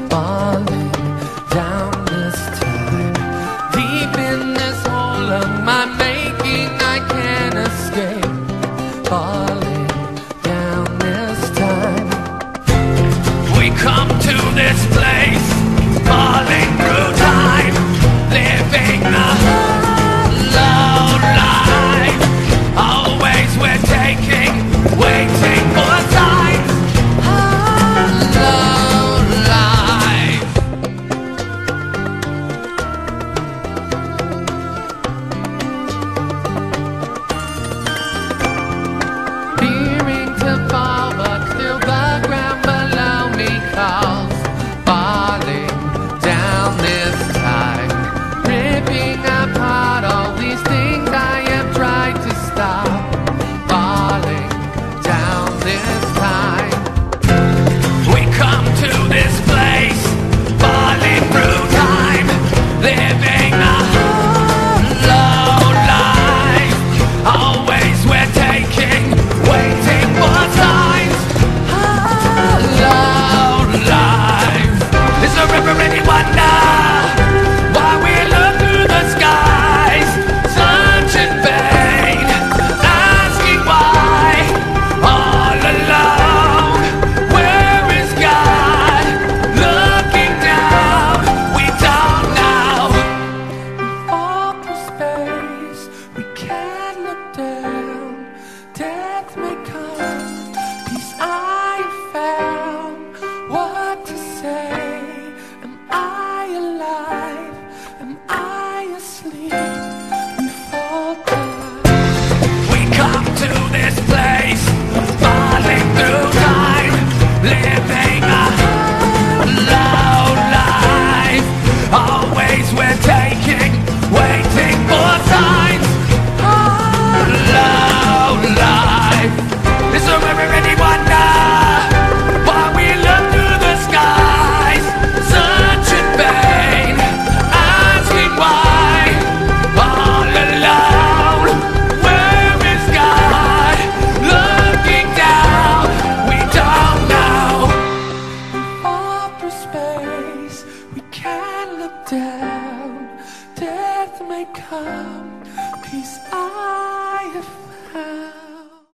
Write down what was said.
falling down this time. Deep in this hole of my making, I can't escape. Falling down this time. We come to this place, falling through time, living the low life. Always we're taking, waiting for signs. Low life. Fearing to fall, but still the ground below me calls. Falling down this time, ripping apart all these things I have tried to stop. Falling down this time. We come to this place, falling through time, living a low life. Always we're taking, waiting for signs. Low life. Is there ever any wonder why we look through the skies, such in vain, asking why, all alone? Where is God? Looking down, we don't know. We fall through space, we can't look down. Death may come, peace I found. What to say? Am I alive? Am I asleep? We fall down. We come to this place, falling through time, living a low life. Always we're taking, waiting for signs. Low life. Is there ever any wonder why we look through the skies, such in vain, asking why, all alone? Where is God? Looking down, we don't know. We fall through space, we can't look down. Death may come, peace